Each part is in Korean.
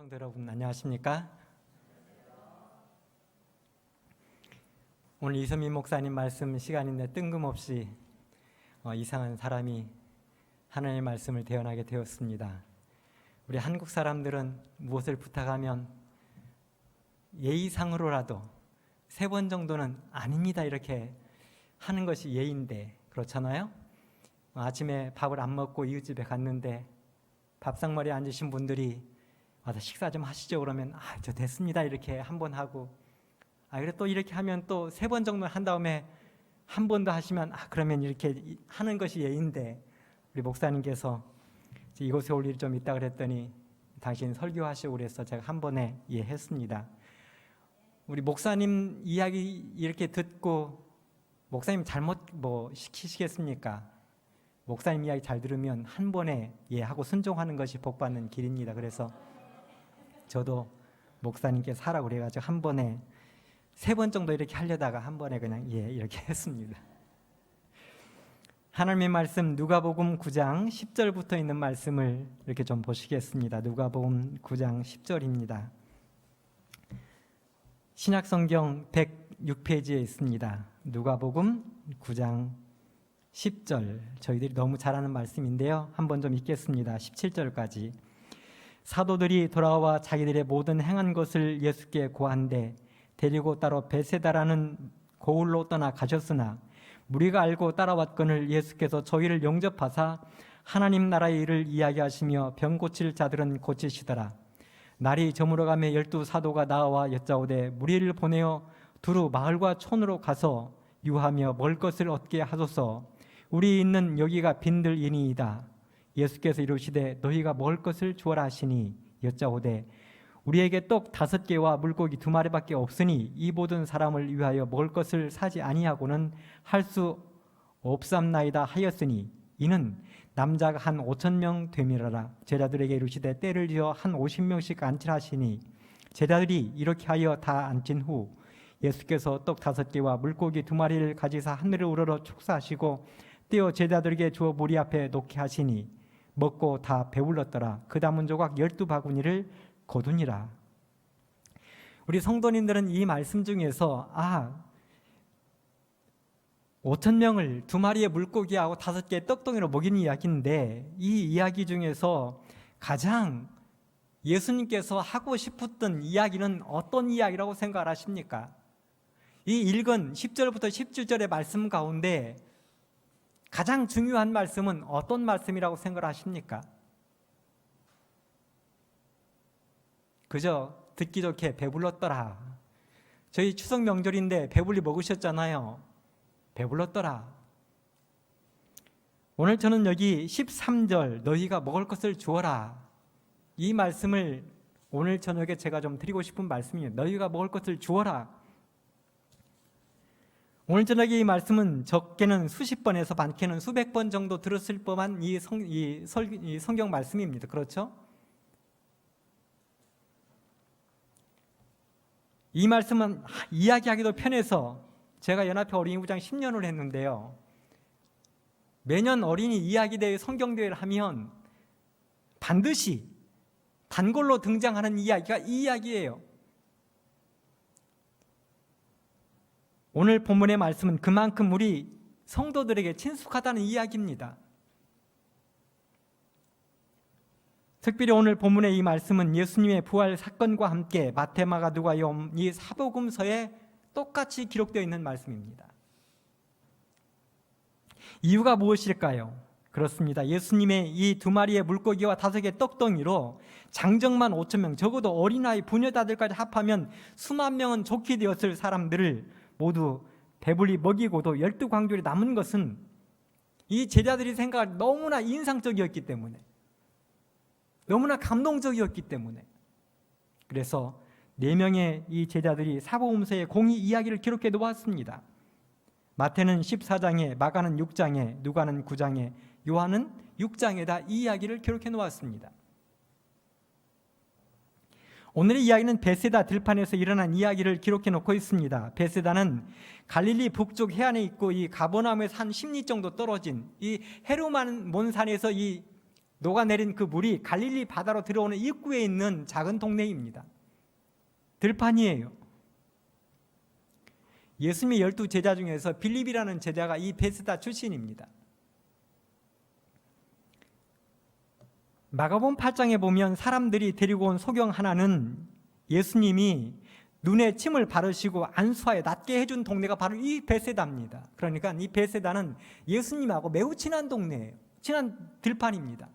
성도 여러분 안녕하십니까? 오늘 이선민 목사님 말씀 시간인데 뜬금없이 이상한 사람이 하나님의 말씀을 대언하게 되었습니다. 우리 한국 사람들은 무엇을 부탁하면 예의상으로라도 3번 정도는 아닙니다 이렇게 하는 것이 예의인데 그렇잖아요? 아침에 밥을 안 먹고 이웃집에 갔는데 밥상머리에 앉으신 분들이 와서 식사 좀 하시죠 그러면 저 됐습니다 이렇게 한 번 하고 그래 또 이렇게 하면 또 3번 정도 한 다음에 한 번 더 하시면 그러면 이렇게 하는 것이 예인데 우리 목사님께서 이곳에 올 일이 좀 있다 그랬더니 당신 설교하시고 그래서 제가 한 번에 했습니다. 우리 목사님 이야기 이렇게 듣고 목사님 잘못 시키시겠습니까? 목사님 이야기 잘 들으면 한 번에 하고 순종하는 것이 복받는 길입니다. 그래서 저도 목사님께서 하라고 그래가지고 한 번에 3번 정도 이렇게 하려다가 한 번에 그냥 이렇게 했습니다. 하나님의 말씀 누가복음 9장 10절부터 있는 말씀을 이렇게 좀 보시겠습니다. 누가복음 9장 10절입니다. 신약성경 106페이지에 있습니다. 누가복음 9장 10절 저희들이 너무 잘 아는 말씀인데요. 한번 좀 읽겠습니다. 17절까지 사도들이 돌아와 자기들의 모든 행한 것을 예수께 고한데 데리고 따로 베세다라는 고을로 떠나 가셨으나 무리가 알고 따라왔거늘 예수께서 저희를 영접하사 하나님 나라의 일을 이야기하시며 병 고칠 자들은 고치시더라. 날이 저물어가며 12사도가 나와 여짜오되 무리를 보내어 두루 마을과 촌으로 가서 유하며 먹을 것을 얻게 하소서. 우리 있는 여기가 빈들이니이다. 예수께서 이르시되 너희가 먹을 것을 주어라 하시니 여짜오되 우리에게 떡 5개와 물고기 2마리밖에 없으니 이 모든 사람을 위하여 먹을 것을 사지 아니하고는 할 수 없삼나이다 하였으니 이는 남자가 한 5,000명 되밀어라. 제자들에게 이르시되 때를 지어 한 50명씩 앉히라 하시니 제자들이 이렇게 하여 다 앉힌 후 예수께서 떡 5개와 물고기 2마리를 가지사 하늘을 우러러 축사하시고 떼어 제자들에게 주어 무리 앞에 놓게 하시니 먹고 다 배불렀더라. 그 남은 조각 12바구니를 거두니라. 우리 성도님들은 이 말씀 중에서 5,000명을 2마리의 물고기하고 5개의 떡덩이로 먹이는 이야기인데 이 이야기 중에서 가장 예수님께서 하고 싶었던 이야기는 어떤 이야기라고 생각을 하십니까? 이 읽은 10절부터 17절의 말씀 가운데 가장 중요한 말씀은 어떤 말씀이라고 생각을 하십니까? 그저 듣기 좋게 배불렀더라. 저희 추석 명절인데 배불리 먹으셨잖아요. 배불렀더라. 오늘 저는 여기 13절 너희가 먹을 것을 주어라. 이 말씀을 오늘 저녁에 제가 좀 드리고 싶은 말씀이에요. 너희가 먹을 것을 주어라. 오늘 저녁에 이 말씀은 적게는 수십 번에서 많게는 수백 번 정도 들었을 법한 이 성경 말씀입니다. 그렇죠? 이 말씀은 이야기하기도 편해서 제가 연합회 어린이부장 10년을 했는데요. 매년 어린이 이야기대회 성경대회를 하면 반드시 단골로 등장하는 이야기가 이 이야기예요. 오늘 본문의 말씀은 그만큼 우리 성도들에게 친숙하다는 이야기입니다. 특별히 오늘 본문의 이 말씀은 예수님의 부활 사건과 함께 마태, 마가, 누가, 요한 이 사복음서에 똑같이 기록되어 있는 말씀입니다. 이유가 무엇일까요? 그렇습니다. 예수님의 이 2마리의 물고기와 5개의 떡덩이로 장정만 5,000명, 적어도 어린아이, 부녀자들까지 합하면 수만 명은 좋게 되었을 사람들을 모두 배불리 먹이고도 12광줄이 남은 것은 이 제자들이 생각할 너무나 인상적이었기 때문에, 너무나 감동적이었기 때문에, 그래서 4명의 이 제자들이 사복음서에 공의 이야기를 기록해 놓았습니다. 마태는 14장에, 마가는 6장에, 누가는 9장에, 요한은 6장에다 이 이야기를 기록해 놓았습니다. 오늘의 이야기는 베세다 들판에서 일어난 이야기를 기록해 놓고 있습니다. 베세다는 갈릴리 북쪽 해안에 있고 이 가버나움에서 한 10리 정도 떨어진 이 헤르몬산에서 이 녹아내린 그 물이 갈릴리 바다로 들어오는 입구에 있는 작은 동네입니다. 들판이에요. 예수님의 12제자 중에서 빌립이라는 제자가 이 베세다 출신입니다. 마가복음 8장에 보면 사람들이 데리고 온 소경 하나는 예수님이 눈에 침을 바르시고 안수하여 낫게 해준 동네가 바로 이 베세다입니다. 그러니까 이 베세다는 예수님하고 매우 친한 동네예요. 친한 들판입니다.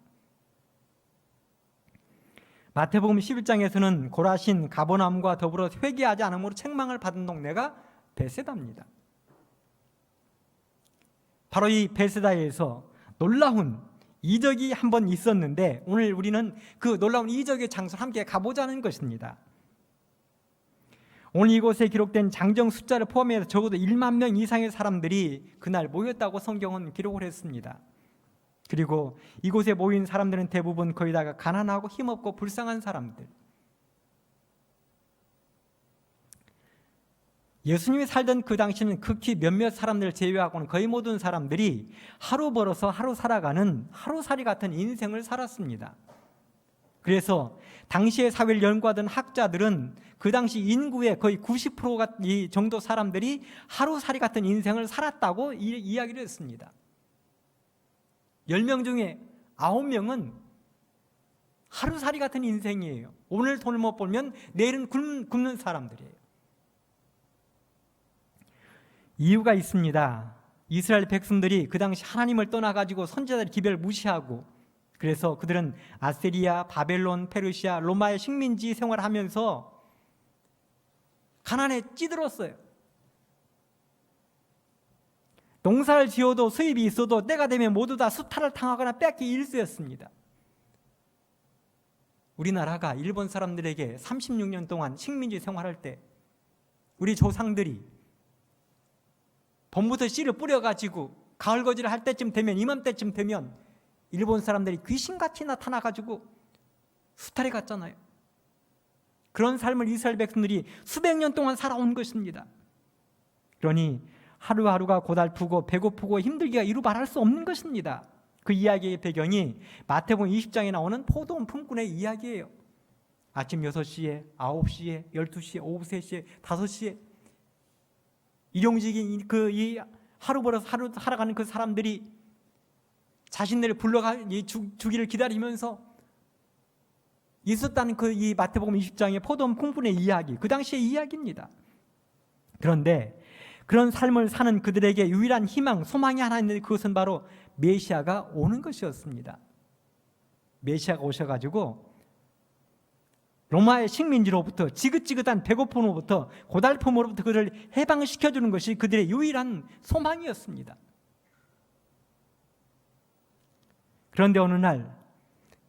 마태복음 11장에서는 고라신, 가버나움과 더불어 회개하지 않음으로 책망을 받은 동네가 베세다입니다. 바로 이 베세다에서 놀라운 이적이 한 번 있었는데 오늘 우리는 그 놀라운 이적의 장소를 함께 가보자는 것입니다. 오늘 이곳에 기록된 장정 숫자를 포함해서 적어도 1만 명 이상의 사람들이 그날 모였다고 성경은 기록을 했습니다. 그리고 이곳에 모인 사람들은 대부분 거의 다가 가난하고 힘없고 불쌍한 사람들. 예수님이 살던 그 당시는 극히 몇몇 사람들을 제외하고는 거의 모든 사람들이 하루 벌어서 하루 살아가는 하루살이 같은 인생을 살았습니다. 그래서 당시의 사회를 연구하던 학자들은 그 당시 인구의 거의 90%가 이 정도 사람들이 하루살이 같은 인생을 살았다고 이야기를 했습니다. 10명 중에 9명은 하루살이 같은 인생이에요. 오늘 돈을 못 벌면 내일은 굶는 사람들이에요. 이유가 있습니다. 이스라엘 백성들이 그 당시 하나님을 떠나가지고 선지자들의 기별을 무시하고 그래서 그들은 아시리아, 바벨론, 페르시아, 로마의 식민지 생활을 하면서 가난에 찌들었어요. 농사를 지어도 수입이 있어도 때가 되면 모두 다 수탈을 당하거나 뺏기 일쑤였습니다. 우리나라가 일본 사람들에게 36년 동안 식민지 생활할 때 우리 조상들이 봄부터 씨를 뿌려가지고 가을거지를 할 때쯤 되면 이맘때쯤 되면 일본 사람들이 귀신같이 나타나가지고 수탈해 갔잖아요. 그런 삶을 이스라엘 백성들이 수백 년 동안 살아온 것입니다. 그러니 하루하루가 고달프고 배고프고 힘들기가 이루 말할 수 없는 것입니다. 그 이야기의 배경이 마태복음 20장에 나오는 포도원 품꾼의 이야기예요. 아침 6시에, 9시에, 12시에, 오후 3시에, 5시에 일용직인 이 하루 벌어서 하루 살아가는 그 사람들이 자신들을 불러가 주기를 기다리면서 있었다는 그 이 마태복음 20장의 포도원 품꾼의 이야기, 그 당시의 이야기입니다. 그런데 그런 삶을 사는 그들에게 유일한 희망, 소망이 하나 있는데 그것은 바로 메시아가 오는 것이었습니다. 메시아가 오셔가지고 로마의 식민지로부터 지긋지긋한 배고픔으로부터 고달픔으로부터 그들을 해방시켜주는 것이 그들의 유일한 소망이었습니다. 그런데 어느 날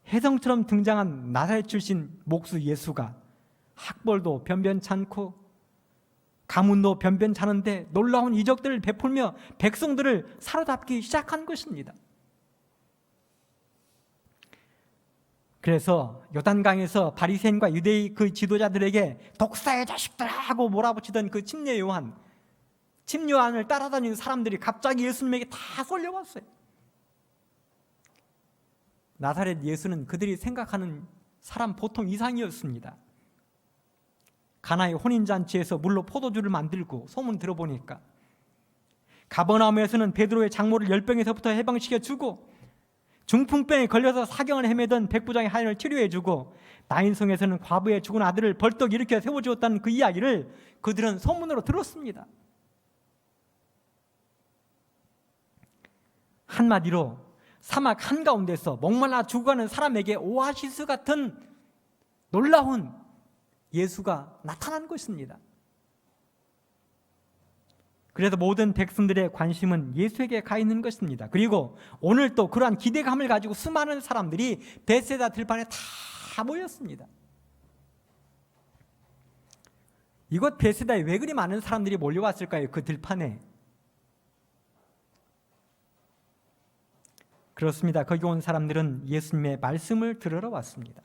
혜성처럼 등장한 나사렛 출신 목수 예수가 학벌도 변변찮고 가문도 변변찮은데 놀라운 이적들을 베풀며 백성들을 사로잡기 시작한 것입니다. 그래서 요단강에서 바리새인과 유대의 그 지도자들에게 독사의 자식들아 하고 몰아붙이던 그 침례 요한을 따라다니는 사람들이 갑자기 예수님에게 다 쏠려왔어요. 나사렛 예수는 그들이 생각하는 사람 보통 이상이었습니다. 가나의 혼인잔치에서 물로 포도주를 만들고 소문 들어보니까 가버나움에서는 베드로의 장모를 열병에서부터 해방시켜주고 중풍병에 걸려서 사경을 헤매던 백부장의 하인을 치료해주고 나인성에서는 과부의 죽은 아들을 벌떡 일으켜 세워주었다는 그 이야기를 그들은 소문으로 들었습니다. 한마디로 사막 한가운데서 목말라 죽어가는 사람에게 오아시스 같은 놀라운 예수가 나타난 것입니다. 그래서 모든 백성들의 관심은 예수에게 가 있는 것입니다. 그리고 오늘 또 그러한 기대감을 가지고 수많은 사람들이 베세다 들판에 다 모였습니다. 이곳 베세다에 왜 그리 많은 사람들이 몰려왔을까요? 그 들판에. 그렇습니다. 거기 온 사람들은 예수님의 말씀을 들으러 왔습니다.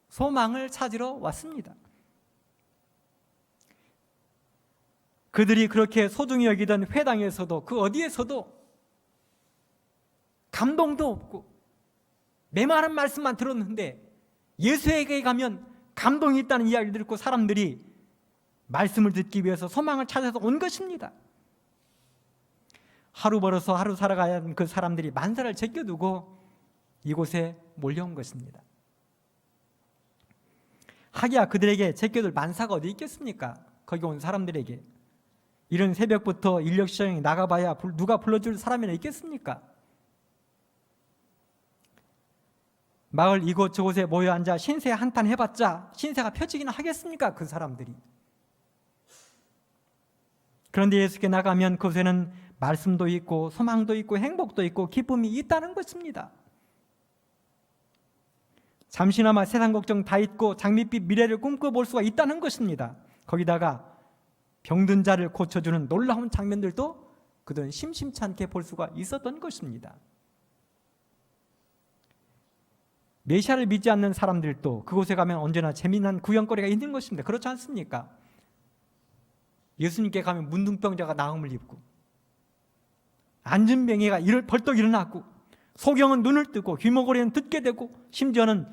소망을 찾으러 왔습니다. 그들이 그렇게 소중히 여기던 회당에서도 그 어디에서도 감동도 없고 메마른 말씀만 들었는데 예수에게 가면 감동이 있다는 이야기를 듣고 사람들이 말씀을 듣기 위해서 소망을 찾아서 온 것입니다. 하루 벌어서 하루 살아가야 하는 그 사람들이 만사를 제껴두고 이곳에 몰려온 것입니다. 하기야 그들에게 제껴둘 만사가 어디 있겠습니까? 거기 온 사람들에게 이런 새벽부터 인력 시장에 나가봐야 누가 불러줄 사람이나 있겠습니까? 마을 이곳저곳에 모여 앉아 신세 한탄 해봤자 신세가 펴지기는 하겠습니까? 그 사람들이. 그런데 예수께 나가면 그곳에는 말씀도 있고 소망도 있고 행복도 있고 기쁨이 있다는 것입니다. 잠시나마 세상 걱정 다 잊고 장밋빛 미래를 꿈꿔볼 수가 있다는 것입니다. 거기다가 병든 자를 고쳐주는 놀라운 장면들도 그들은 심심치 않게 볼 수가 있었던 것입니다. 메시아를 믿지 않는 사람들도 그곳에 가면 언제나 재미난 구경거리가 있는 것입니다. 그렇지 않습니까? 예수님께 가면 문둥병자가 나음을 입고 안진뱅이가 벌떡 일어났고 소경은 눈을 뜨고 귀머거리는 듣게 되고 심지어는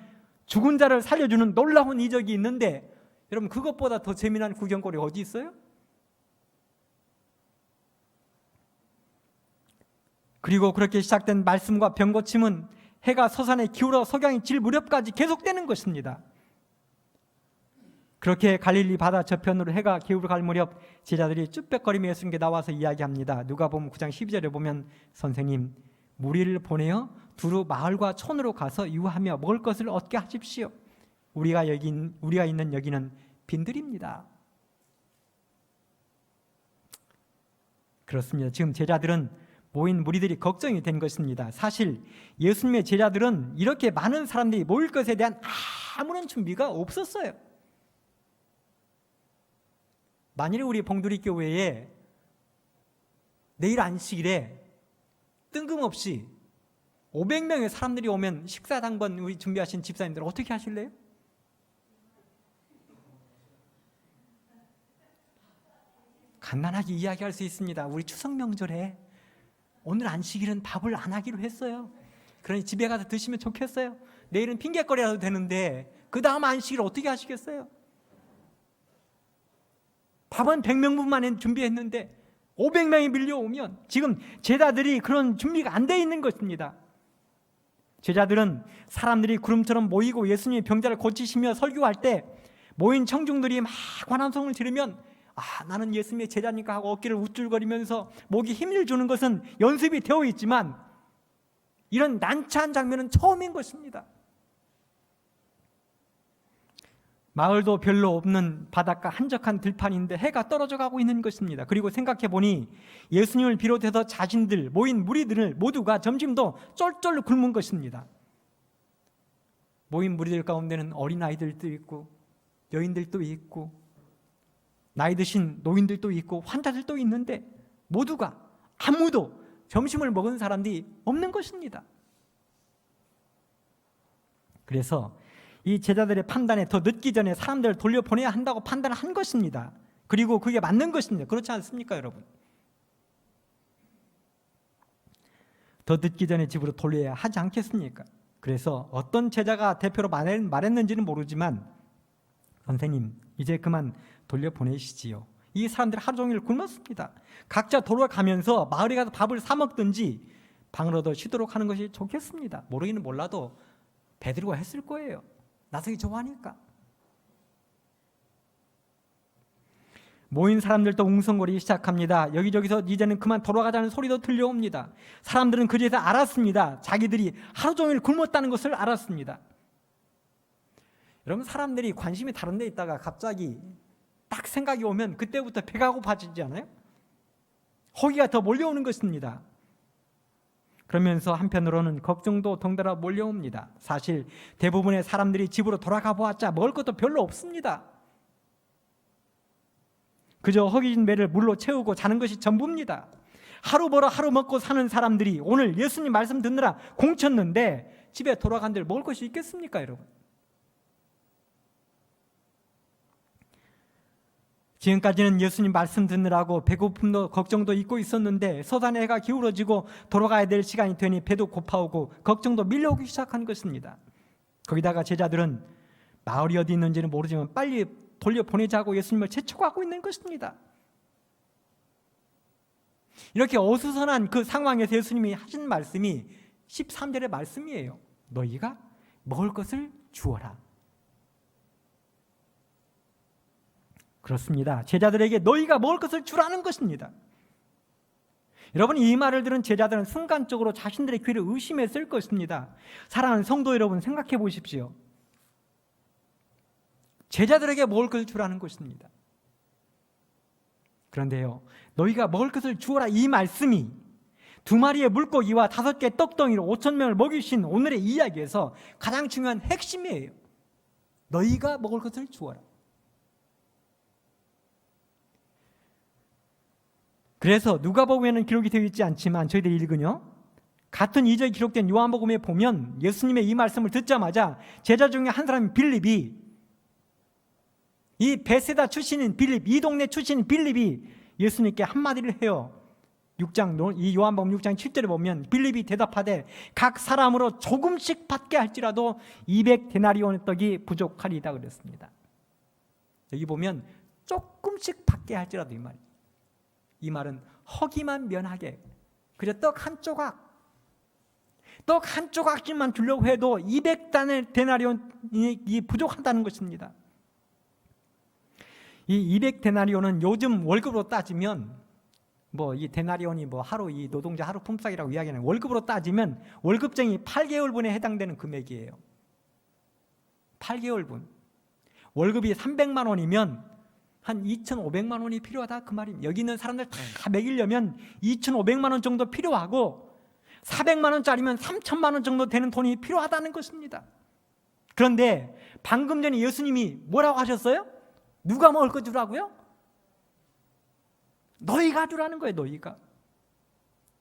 죽은 자를 살려주는 놀라운 이적이 있는데 여러분 그것보다 더 재미난 구경거리가 어디 있어요? 그리고 그렇게 시작된 말씀과 병고침은 해가 서산에 기울어 석양이 질 무렵까지 계속되는 것입니다. 그렇게 갈릴리 바다 저편으로 해가 기울어갈 무렵 제자들이 쭈뼛거리며 예수님께 나와서 이야기합니다. 누가복음 9장 12절에 보면 선생님 무리를 보내어 두루 마을과 촌으로 가서 유하며 먹을 것을 얻게 하십시오. 우리가 있는 여기는 빈들입니다. 그렇습니다. 지금 제자들은 모인 무리들이 걱정이 된 것입니다. 사실 예수님의 제자들은 이렇게 많은 사람들이 모일 것에 대한 아무런 준비가 없었어요. 만일 우리 봉두리 교회에 내일 안식일에 뜬금없이 500명의 사람들이 오면 식사 당번 우리 준비하신 집사님들 어떻게 하실래요? 간단하게 이야기할 수 있습니다. 우리 추석 명절에 오늘 안식일은 밥을 안 하기로 했어요. 그러니 집에 가서 드시면 좋겠어요. 내일은 핑계거리라도 되는데 그 다음 안식일 어떻게 하시겠어요? 밥은 100명분만 준비했는데 500명이 밀려오면 지금 제자들이 그런 준비가 안 돼 있는 것입니다. 제자들은 사람들이 구름처럼 모이고 예수님이 병자를 고치시며 설교할 때 모인 청중들이 막 관함성을 지르면 나는 예수님의 제자니까 하고 어깨를 우쭐거리면서 목에 힘을 주는 것은 연습이 되어 있지만 이런 난처한 장면은 처음인 것입니다. 마을도 별로 없는 바닷가 한적한 들판인데 해가 떨어져 가고 있는 것입니다. 그리고 생각해 보니 예수님을 비롯해서 자신들 모인 무리들 모두가 점심도 쫄쫄 굶은 것입니다. 모인 무리들 가운데는 어린아이들도 있고 여인들도 있고 나이 드신 노인들도 있고 환자들도 있는데 모두가 아무도 점심을 먹은 사람들이 없는 것입니다. 그래서 이 제자들의 판단에 더 늦기 전에 사람들을 돌려보내야 한다고 판단을 한 것입니다. 그리고 그게 맞는 것입니다. 그렇지 않습니까, 여러분? 더 늦기 전에 집으로 돌려야 하지 않겠습니까? 그래서 어떤 제자가 대표로 말했는지는 모르지만 선생님, 이제 그만 돌려보내시지요. 이 사람들이 하루 종일 굶었습니다. 각자 돌아가면서 마을에 가서 밥을 사 먹든지 방으로도 쉬도록 하는 것이 좋겠습니다. 모르기는 몰라도 베드로가 했을 거예요. 나서기 좋아하니까. 모인 사람들도 웅성거리기 시작합니다. 여기저기서 이제는 그만 돌아가자는 소리도 들려옵니다. 사람들은 그제서 알았습니다. 자기들이 하루 종일 굶었다는 것을 알았습니다. 여러분, 사람들이 관심이 다른 데 있다가 갑자기 딱 생각이 오면 그때부터 배가 고파지지 않아요? 허기가 더 몰려오는 것입니다. 그러면서 한편으로는 걱정도 덩달아 몰려옵니다. 사실 대부분의 사람들이 집으로 돌아가 보았자 먹을 것도 별로 없습니다. 그저 허기진 배를 물로 채우고 자는 것이 전부입니다. 하루 벌어 하루 먹고 사는 사람들이 오늘 예수님 말씀 듣느라 공쳤는데 집에 돌아간들 먹을 것이 있겠습니까, 여러분? 지금까지는 예수님 말씀 듣느라고 배고픔도 걱정도 잊고 있었는데 서산의 해가 기울어지고 돌아가야 될 시간이 되니 배도 고파오고 걱정도 밀려오기 시작한 것입니다. 거기다가 제자들은 마을이 어디 있는지는 모르지만 빨리 돌려보내자고 예수님을 재촉하고 있는 것입니다. 이렇게 어수선한 그 상황에서 예수님이 하신 말씀이 13절의 말씀이에요. 너희가 먹을 것을 주어라. 그렇습니다. 제자들에게 너희가 먹을 것을 주라는 것입니다. 여러분, 이 말을 들은 제자들은 순간적으로 자신들의 귀를 의심했을 것입니다. 사랑하는 성도 여러분, 생각해 보십시오. 제자들에게 먹을 것을 주라는 것입니다. 그런데요, 너희가 먹을 것을 주어라, 이 말씀이 2마리의 물고기와 5개 떡덩이로 5,000명을 먹이신 오늘의 이야기에서 가장 중요한 핵심이에요. 너희가 먹을 것을 주어라. 그래서 누가복음에는 기록이 되어 있지 않지만 저희들이 읽은요, 같은 2절에 기록된 요한복음에 보면 예수님의 이 말씀을 듣자마자 제자 중에 한 사람인 빌립이, 이 베세다 출신인 빌립, 이 동네 출신인 빌립이 예수님께 한마디를 해요. 이 요한복음 6장 7절에 보면 빌립이 대답하되 각 사람으로 조금씩 받게 할지라도 200데나리온의 떡이 부족하리이다 그랬습니다. 여기 보면 조금씩 받게 할지라도 이 말은 허기만 면하게, 그저 떡 한 조각씩만 주려고 해도 200데나리온이 부족하다는 것입니다. 이 200데나리온은 요즘 월급으로 따지면 이 데나리온이 하루, 이 노동자 하루 품삯이라고 이야기하는, 월급으로 따지면 월급쟁이 8개월분에 해당되는 금액이에요. 8개월분. 월급이 300만 원이면 한 2,500만 원이 필요하다 그 말입니다. 여기 있는 사람들 다 먹이려면 2,500만 원 정도 필요하고 400만 원짜리면 3,000만 원 정도 되는 돈이 필요하다는 것입니다. 그런데 방금 전에 예수님이 뭐라고 하셨어요? 누가 먹을 거 주라고요? 너희가 주라는 거예요. 너희가.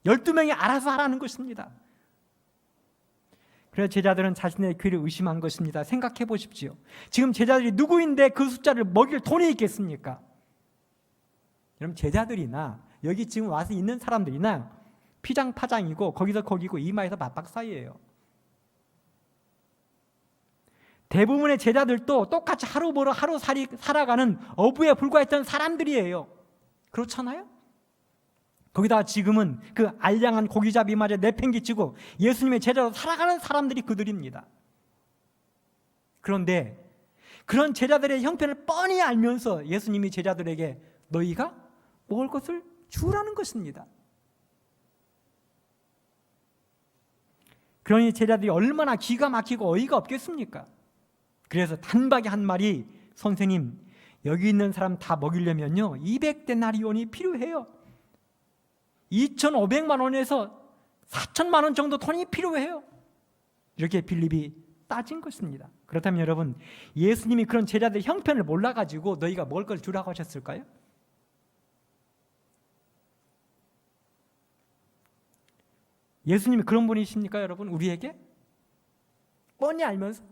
12명이 알아서 하라는 것입니다. 그래서 제자들은 자신의 귀를 의심한 것입니다. 생각해 보십시오. 지금 제자들이 누구인데 그 숫자를 먹일 돈이 있겠습니까? 여러분, 제자들이나 여기 지금 와서 있는 사람들이나 피장파장이고 거기서 거기고 이마에서 맞박 사이예요. 대부분의 제자들도 똑같이 하루 벌어 하루 살아가는 어부에 불과했던 사람들이에요. 그렇잖아요? 거기다가 지금은 그 알량한 고기잡이마저 내팽개치고 예수님의 제자로 살아가는 사람들이 그들입니다. 그런데 그런 제자들의 형편을 뻔히 알면서 예수님이 제자들에게 너희가 먹을 것을 주라는 것입니다. 그러니 제자들이 얼마나 기가 막히고 어이가 없겠습니까? 그래서 단박에 한 말이, 선생님, 여기 있는 사람 다 먹이려면요 200데나리온이 필요해요. 2,500만 원에서 4,000만 원 정도 돈이 필요해요. 이렇게 빌립이 따진 것입니다. 그렇다면 여러분, 예수님이 그런 제자들의 형편을 몰라가지고 너희가 먹을 걸 주라고 하셨을까요? 예수님이 그런 분이십니까, 여러분? 우리에게? 뻔히 알면서?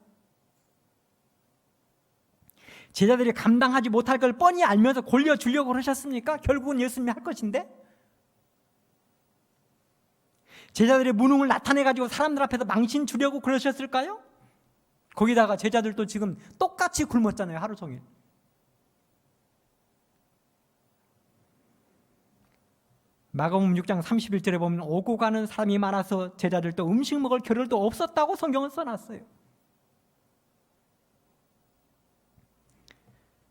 제자들이 감당하지 못할 걸 뻔히 알면서 골려주려고 그러셨습니까? 결국은 예수님이 할 것인데? 제자들의 무능을 나타내가지고 사람들 앞에서 망신 주려고 그러셨을까요? 거기다가 제자들도 지금 똑같이 굶었잖아요, 하루 종일. 마가복음 6장 31절에 보면 오고 가는 사람이 많아서 제자들도 음식 먹을 겨를도 없었다고 성경은 써놨어요.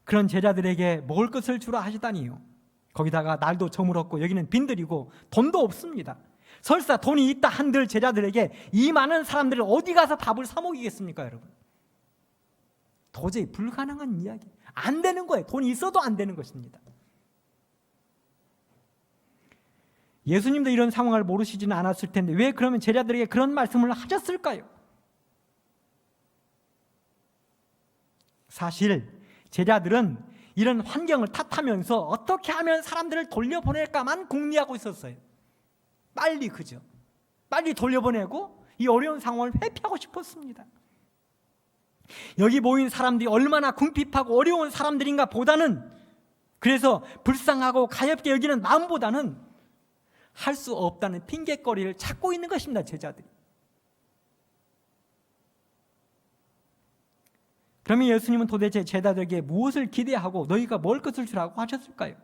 그런 제자들에게 먹을 것을 주라 하시다니요. 거기다가 날도 저물었고 여기는 빈들이고 돈도 없습니다. 설사 돈이 있다 한들 제자들에게 이 많은 사람들을 어디 가서 밥을 사 먹이겠습니까, 여러분? 도저히 불가능한 이야기. 안 되는 거예요. 돈이 있어도 안 되는 것입니다. 예수님도 이런 상황을 모르시지는 않았을 텐데 왜 그러면 제자들에게 그런 말씀을 하셨을까요? 사실 제자들은 이런 환경을 탓하면서 어떻게 하면 사람들을 돌려보낼까만 궁리하고 있었어요. 빨리 돌려보내고 이 어려운 상황을 회피하고 싶었습니다. 여기 모인 사람들이 얼마나 궁핍하고 어려운 사람들인가 보다는 그래서 불쌍하고 가엾게 여기는 마음보다는 할 수 없다는 핑계거리를 찾고 있는 것입니다, 제자들이. 그러면 예수님은 도대체 제자들에게 무엇을 기대하고 너희가 뭘 것을 주라고 하셨을까요?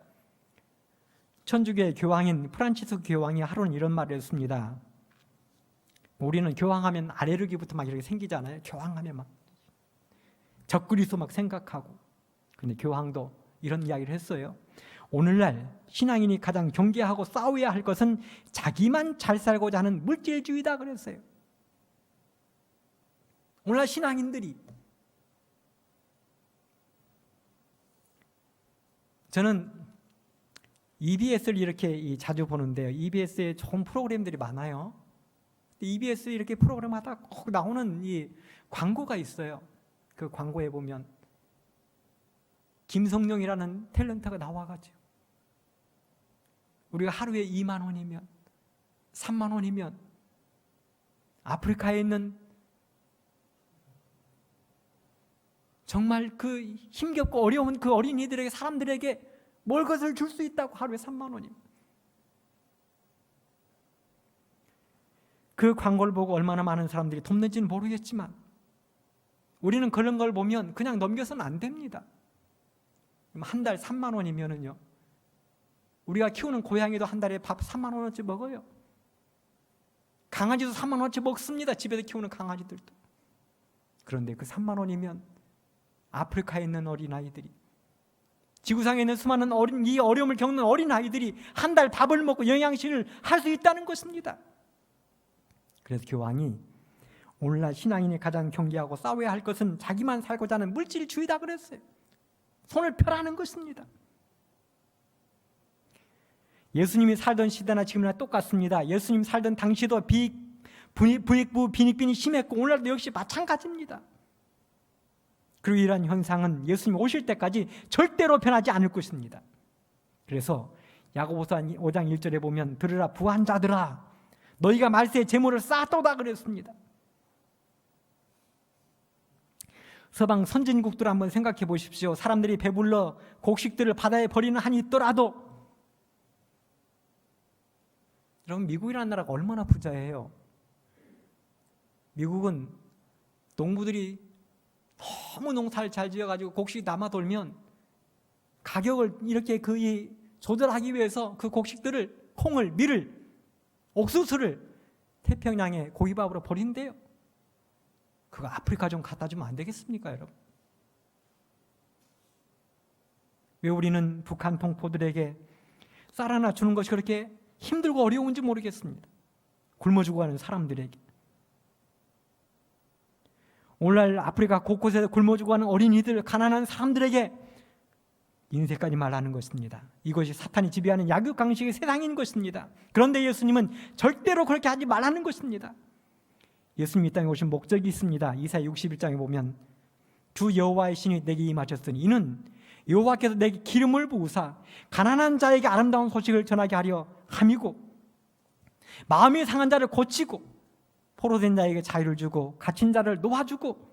천주교의 교황인 프란치스코 교황이 하루는 이런 말을 했습니다. 우리는 교황하면 알레르기부터 막 이렇게 생기잖아요. 교황하면 막 적그리스도 막 생각하고. 근데 교황도 이런 이야기를 했어요. 오늘날 신앙인이 가장 경계하고 싸워야 할 것은 자기만 잘 살고자 하는 물질주의다 그랬어요. 오늘날 신앙인들이, 저는 EBS를 이렇게 자주 보는데요. EBS에 좋은 프로그램들이 많아요. EBS 이렇게 프로그램 하다 꼭 나오는 이 광고가 있어요. 그 광고에 보면 김성령이라는 탤런트가 나와가지고 우리가 하루에 2만 원이면 3만 원이면 아프리카에 있는 정말 그 힘겹고 어려운 그 어린이들에게, 사람들에게 뭘 것을 줄 수 있다고. 하루에 3만 원이면. 그 광고를 보고 얼마나 많은 사람들이 돕는지는 모르겠지만 우리는 그런 걸 보면 그냥 넘겨서는 안 됩니다. 한 달 3만 원이면은요, 우리가 키우는 고양이도 한 달에 밥 3만 원어치 먹어요. 강아지도 3만 원어치 먹습니다. 집에서 키우는 강아지들도. 그런데 그 3만 원이면 아프리카에 있는 어린아이들이, 지구상에 있는 수많은 이 어려움을 겪는 어린아이들이 한 달 밥을 먹고 영양실을 할 수 있다는 것입니다. 그래서 교황이 오늘날 신앙인이 가장 경계하고 싸워야 할 것은 자기만 살고자 하는 물질주의다 그랬어요. 손을 펴라는 것입니다. 예수님이 살던 시대나 지금이나 똑같습니다. 예수님 살던 당시도 부익부 빈익빈이 심했고 오늘날도 역시 마찬가지입니다. 그리고 이러한 현상은 예수님 오실 때까지 절대로 변하지 않을 것입니다. 그래서 야고보서 5장 1절에 보면 들으라 부한 자들아 너희가 말세에 재물을 쌓도다 그랬습니다. 서방 선진국들 한번 생각해 보십시오. 사람들이 배불러 곡식들을 바다에 버리는 한이 있더라도, 여러분 미국이라는 나라가 얼마나 부자예요. 미국은 농부들이 너무 농사를 잘 지어가지고 곡식이 남아 돌면 가격을 이렇게 조절하기 위해서 그 곡식들을, 콩을, 밀을, 옥수수를 태평양에 고기밥으로 버린대요. 그거 아프리카 좀 갖다 주면 안 되겠습니까, 여러분? 왜 우리는 북한 동포들에게 쌀 하나 주는 것이 그렇게 힘들고 어려운지 모르겠습니다. 굶어 죽어가는 사람들에게. 오늘날 아프리카 곳곳에서 굶어 죽어가는 어린이들, 가난한 사람들에게 인쇄까지 말하는 것입니다. 이것이 사탄이 지배하는 약육강식의 세상인 것입니다. 그런데 예수님은 절대로 그렇게 하지 말라는 것입니다. 예수님이 이 땅에 오신 목적이 있습니다. 이사야 61장에 보면 주 여호와의 신이 내게 임하셨으니 이는 여호와께서 내게 기름을 부으사 가난한 자에게 아름다운 소식을 전하게 하려 함이고 마음이 상한 자를 고치고 포로된 자에게 자유를 주고 갇힌 자를 놓아주고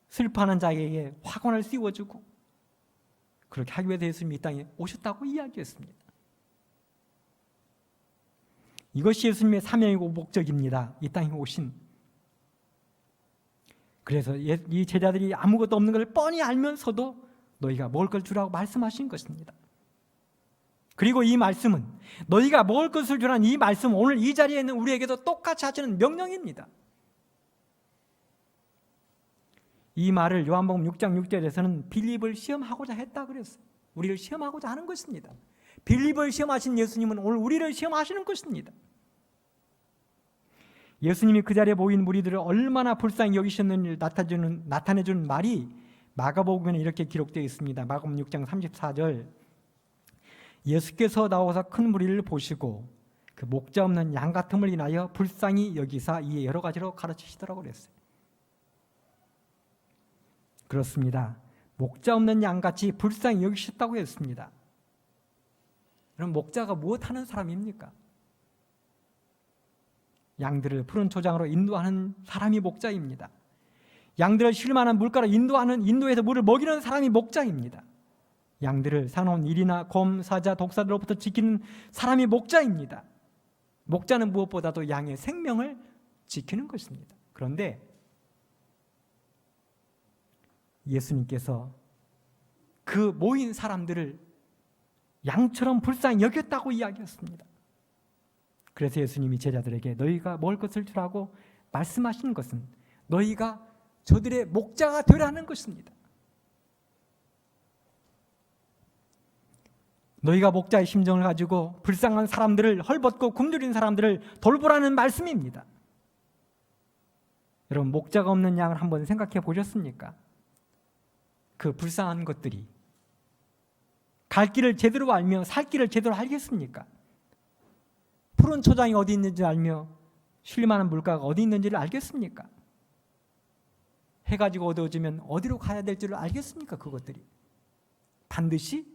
슬퍼하는 자에게 화관을 씌워주고, 그렇게 하기 위해서 예수님이 이 땅에 오셨다고 이야기했습니다. 이것이 예수님의 사명이고 목적입니다. 이 땅에 오신. 그래서 이 제자들이 아무것도 없는 걸 뻔히 알면서도 너희가 먹을 걸 주라고 말씀하신 것입니다. 그리고 이 말씀은, 너희가 먹을 것을 주라는 이 말씀은 오늘 이 자리에 있는 우리에게도 똑같이 하시는 명령입니다. 이 말을 요한복음 6장 6절에서는 빌립을 시험하고자 했다 그랬어요. 우리를 시험하고자 하는 것입니다. 빌립을 시험하신 예수님은 오늘 우리를 시험하시는 것입니다. 예수님이 그 자리에 모인 무리들을 얼마나 불쌍히 여기셨는지를 나타내주는 말이 마가복음에 이렇게 기록되어 있습니다. 마가복음 6장 34절, 예수께서 나와서 큰 무리를 보시고 그 목자 없는 양 같음을 인하여 불쌍히 여기사 이에 여러 가지로 가르치시더라고 그랬어요. 그렇습니다. 목자 없는 양같이 불쌍히 여기셨다고 했습니다. 그럼 목자가 무엇하는 사람입니까? 양들을 푸른 초장으로 인도하는 사람이 목자입니다. 양들을 쉴만한 물가로 인도해서 물을 먹이는 사람이 목자입니다. 양들을 사나운 일이나 곰, 사자, 독사들로부터 지키는 사람이 목자입니다. 목자는 무엇보다도 양의 생명을 지키는 것입니다. 그런데 예수님께서 그 모인 사람들을 양처럼 불쌍히 여겼다고 이야기했습니다. 그래서 예수님이 제자들에게 너희가 먹을 것을 주라고 말씀하시는 것은 너희가 저들의 목자가 되라는 것입니다. 너희가 목자의 심정을 가지고 불쌍한 사람들을, 헐벗고 굶주린 사람들을 돌보라는 말씀입니다. 여러분, 목자가 없는 양을 한번 생각해 보셨습니까? 그 불쌍한 것들이 갈 길을 제대로 알며 살 길을 제대로 알겠습니까? 푸른 초장이 어디 있는지 알며 쉴만한 물가가 어디 있는지를 알겠습니까? 해가 지고 어두워지면 어디로 가야 될 줄을 알겠습니까? 그것들이 반드시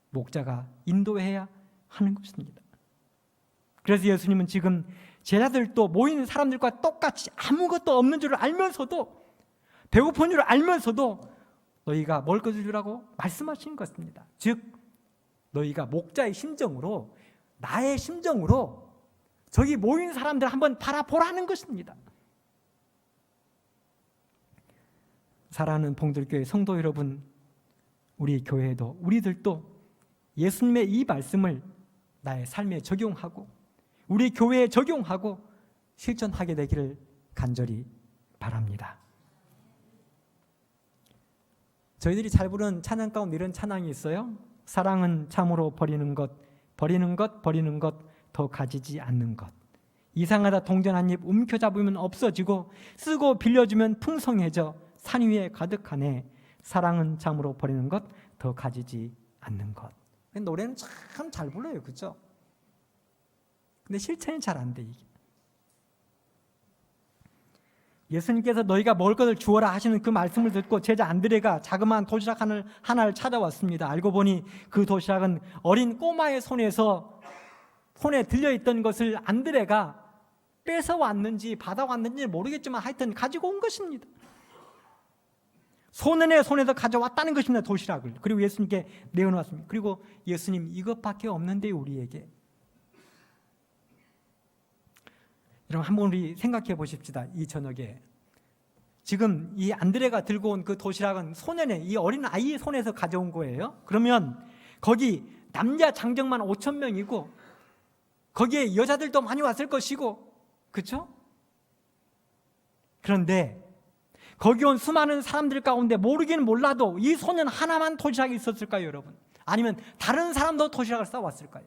목자가 인도해야 하는 것입니다. 그래서 예수님은 지금 제자들도 모이는 사람들과 똑같이 아무것도 없는 줄을 알면서도, 배고픈 줄을 알면서도 너희가 먹을 것을 주라고 말씀하신 것입니다. 즉 너희가 목자의 심정으로, 나의 심정으로 저기 모인 사람들 한번 바라보라는 것입니다. 사랑하는 봉들교회 성도 여러분, 우리 교회도, 우리들도 예수님의 이 말씀을 나의 삶에 적용하고 우리 교회에 적용하고 실천하게 되기를 간절히 바랍니다. 저희들이 잘 부르는 찬양 가운데 이런 찬양이 있어요. 사랑은 참으로 버리는 것, 버리는 것, 버리는 것, 더 가지지 않는 것. 이상하다 동전 한 입 움켜잡으면 없어지고 쓰고 빌려주면 풍성해져 산 위에 가득하네. 사랑은 참으로 버리는 것, 더 가지지 않는 것. 노래는 참 잘 불러요, 그렇죠? 근데 실천이 잘 안 돼, 이게. 예수님께서 너희가 먹을 것을 주어라 하시는 그 말씀을 듣고 제자 안드레가 자그마한 도시락 하나를 찾아왔습니다. 알고 보니 그 도시락은 어린 꼬마의 손에 들려있던 것을 안드레가 뺏어왔는지 받아왔는지 모르겠지만 하여튼 가지고 온 것입니다. 소년의 손에서 가져왔다는 것입니다, 도시락을. 그리고 예수님께 내어놓았습니다. 그리고 예수님, 이것밖에 없는데 우리에게. 여러분, 한번 우리 생각해 보십시다. 이 저녁에 지금 이 안드레가 들고 온 그 도시락은 소년의, 이 어린 아이의 손에서 가져온 거예요. 그러면 거기 남자 장정만 5,000명이고 거기에 여자들도 많이 왔을 것이고, 그렇죠? 그런데 거기 온 수많은 사람들 가운데 모르긴 몰라도 이 소년 하나만 도시락이 있었을까요, 여러분? 아니면 다른 사람도 도시락을 싸왔을까요?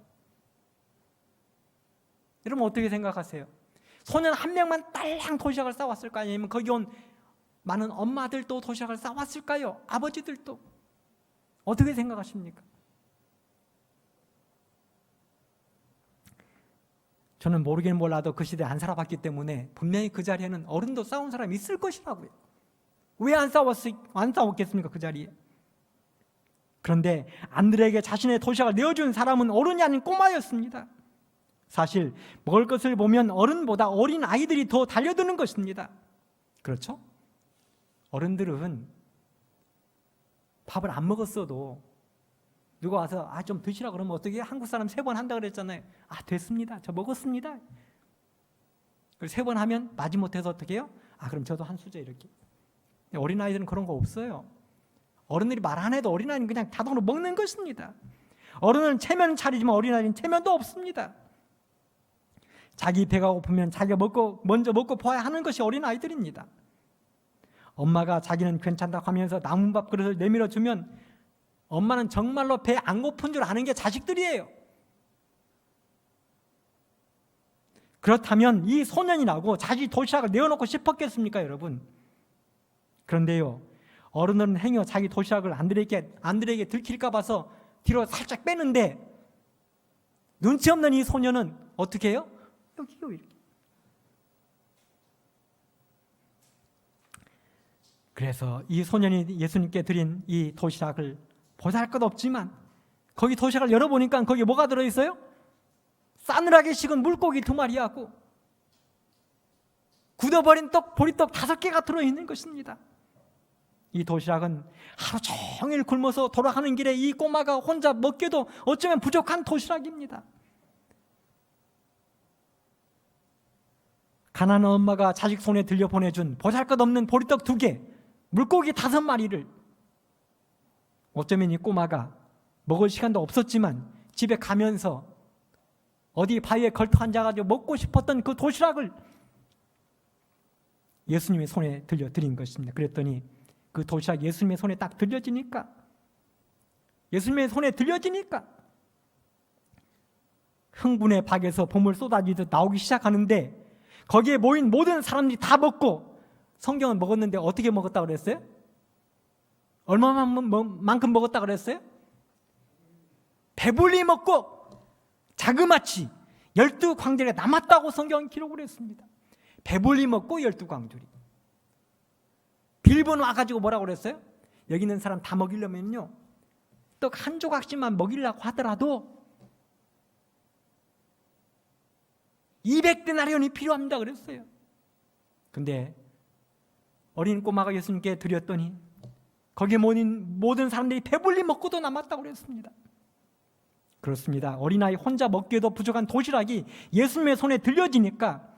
여러분, 어떻게 생각하세요? 소년 한 명만 딸랑 도시락을 싸왔을까요? 아니면 거기 온 많은 엄마들도 도시락을 싸왔을까요? 아버지들도? 어떻게 생각하십니까? 저는 모르긴 몰라도 그 시대에 안 살아봤기 때문에 분명히 그 자리에는 어른도 싸운 사람이 있을 것이라고요. 왜 안 싸웠겠습니까, 그 자리에? 그런데 안드레에게 자신의 도시락을 내어준 사람은 어른이 아닌 꼬마였습니다. 사실 먹을 것을 보면 어른보다 어린 아이들이 더 달려드는 것입니다. 그렇죠? 어른들은 밥을 안 먹었어도 누가 와서 좀 드시라 그러면 어떻게 해요? 한국 사람 3번 한다 그랬잖아요. 됐습니다. 저 먹었습니다. 그리고 3번 하면 마지못해서 어떻게 해요? 그럼 저도 한 수저 이렇게. 어린아이들은 그런 거 없어요. 어른들이 말 안 해도 어린아이는 그냥 자동으로 먹는 것입니다. 어른은 체면은 차리지만 어린아이는 체면도 없습니다. 자기 배가 고프면 자기가 먼저 먹고 보아야 하는 것이 어린아이들입니다. 엄마가 자기는 괜찮다고 하면서 남은 밥 그릇을 내밀어 주면 엄마는 정말로 배 안 고픈 줄 아는 게 자식들이에요. 그렇다면 이 소년이라고 자기 도시락을 내어놓고 싶었겠습니까, 여러분? 그런데요, 어른들은 행여 자기 도시락을 안드레에게 들킬까 봐서 뒤로 살짝 빼는데 눈치 없는 이 소년은 어떻게 해요? 여기요, 이렇게. 그래서 이 소년이 예수님께 드린 이 도시락을 보잘것없지만 거기 도시락을 열어보니까 거기에 뭐가 들어있어요? 싸늘하게 식은 물고기 2마리하고 굳어버린 보리떡 5개가 들어있는 것입니다. 이 도시락은 하루 종일 굶어서 돌아가는 길에 이 꼬마가 혼자 먹기도 어쩌면 부족한 도시락입니다. 가난한 엄마가 자식 손에 들려 보내준 보잘것없는 보리떡 2개, 물고기 5마리를 어쩌면 이 꼬마가 먹을 시간도 없었지만 집에 가면서 어디 바위에 걸터 앉아가지고 먹고 싶었던 그 도시락을 예수님의 손에 들려드린 것입니다. 그랬더니 그 도시락 예수님의 손에 딱 들려지니까 흥분의 박에서 보물 쏟아지듯 나오기 시작하는데 거기에 모인 모든 사람들이 다 먹고, 성경은 먹었는데 어떻게 먹었다고 그랬어요? 얼마만큼 먹었다고 그랬어요? 배불리 먹고 자그마치 12광주리가 남았다고 성경은 기록을 했습니다. 배불리 먹고 12광주리. 빌본 와가지고 뭐라고 그랬어요? 여기 있는 사람 다 먹이려면요, 떡 1조각씩만 먹이려고 하더라도 200데나리온이 필요합니다 그랬어요. 근데 어린 꼬마가 예수님께 드렸더니 거기에 모인 모든 사람들이 배불리 먹고도 남았다고 그랬습니다. 그렇습니다. 어린아이 혼자 먹기에도 부족한 도시락이 예수님의 손에 들려지니까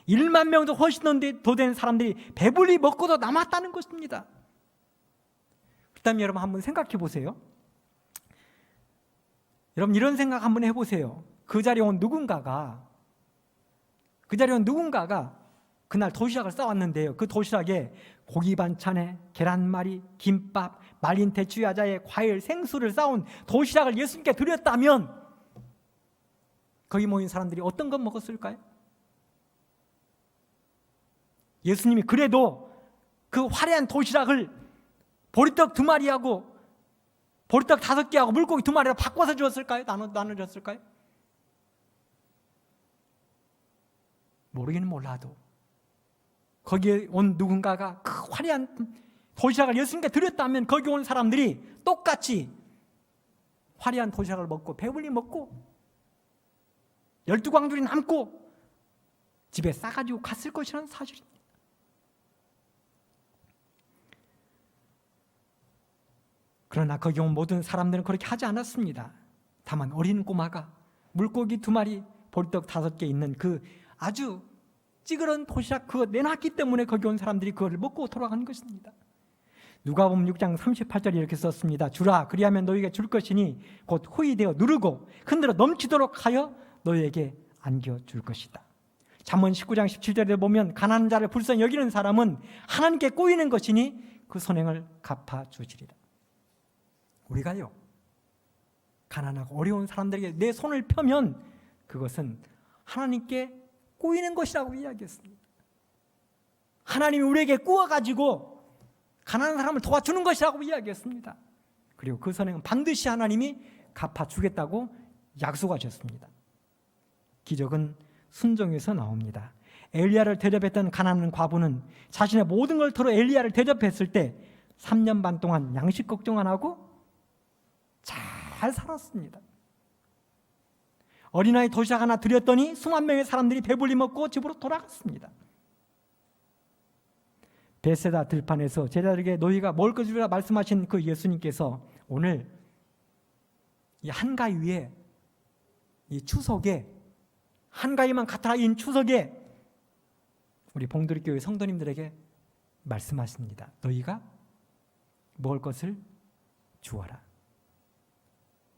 1만 명도 훨씬 더 된 사람들이 배불리 먹고도 남았다는 것입니다. 그렇다면 여러분 한번 생각해 보세요. 여러분 이런 생각 한번 해보세요. 그 자리에 온 누군가가 그날 도시락을 싸왔는데요, 그 도시락에 고기 반찬에 계란말이, 김밥, 말린 대추 야자에 과일, 생수를 싸온 도시락을 예수님께 드렸다면 거기 모인 사람들이 어떤 것 먹었을까요? 예수님이 그래도 그 화려한 도시락을 보리떡 2마리하고 보리떡 5개하고 물고기 2마리로 바꿔서 주었을까요? 나눠줬을까요? 모르기는 몰라도 거기에 온 누군가가 그 화려한 도시락을 예수님께 드렸다면 거기 온 사람들이 똑같이 화려한 도시락을 먹고 배불리 먹고 12광주리 남고 집에 싸가지고 갔을 것이라는 사실입니다. 그러나 거기 온 모든 사람들은 그렇게 하지 않았습니다. 다만 어린 꼬마가 물고기 2마리, 보리떡 5개 있는 그 아주 찌그러운 도시락 그거 내놨기 때문에 거기 온 사람들이 그걸 먹고 돌아간 것입니다. 누가복음 6장 38절에 이렇게 썼습니다. 주라, 그리하면 너희에게 줄 것이니 곧 후히되어 누르고 흔들어 넘치도록 하여 너희에게 안겨줄 것이다. 잠언 19장 17절에 보면 가난한 자를 불쌍히 여기는 사람은 하나님께 꼬이는 것이니 그 선행을 갚아주시리라. 우리가요, 가난하고 어려운 사람들에게 내 손을 펴면 그것은 하나님께 꼬이는 것이라고 이야기했습니다. 하나님이 우리에게 꾸어가지고 가난한 사람을 도와주는 것이라고 이야기했습니다. 그리고 그 선행은 반드시 하나님이 갚아주겠다고 약속하셨습니다. 기적은 순종에서 나옵니다. 엘리야를 대접했던 가난한 과부는 자신의 모든 걸 털어 엘리야를 대접했을 때 3년 반 동안 양식 걱정 안 하고 잘 살았습니다. 어린아이 도시락 하나 드렸더니 수만 명의 사람들이 배불리 먹고 집으로 돌아갔습니다. 베세다 들판에서 제자들에게 너희가 먹을 것을 주라 말씀하신 그 예수님께서 오늘 이 한가위 위에, 이 추석에, 한가위만 같아인 추석에 우리 봉두리교회 성도님들에게 말씀하십니다. 너희가 먹을 것을 주어라.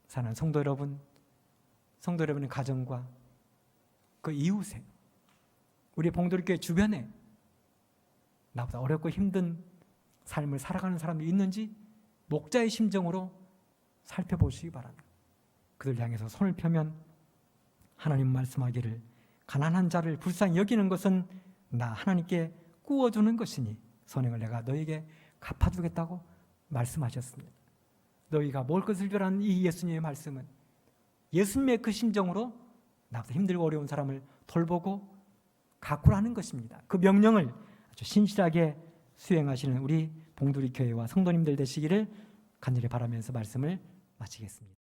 사랑하는 성도 여러분의 가정과 그 이웃에, 우리 봉도리교회 주변에 나보다 어렵고 힘든 삶을 살아가는 사람이 있는지 목자의 심정으로 살펴보시기 바랍니다. 그들 향해서 손을 펴면 하나님 말씀하기를 가난한 자를 불쌍히 여기는 것은 나 하나님께 꾸어주는 것이니 선행을 내가 너에게 갚아주겠다고 말씀하셨습니다. 너희가 먹을 것을 주라는 이 예수님의 말씀은 예수님의 그 심정으로 나보다 힘들고 어려운 사람을 돌보고 가꾸라는 것입니다. 그 명령을 아주 신실하게 수행하시는 우리 봉두리 교회와 성도님들 되시기를 간절히 바라면서 말씀을 마치겠습니다.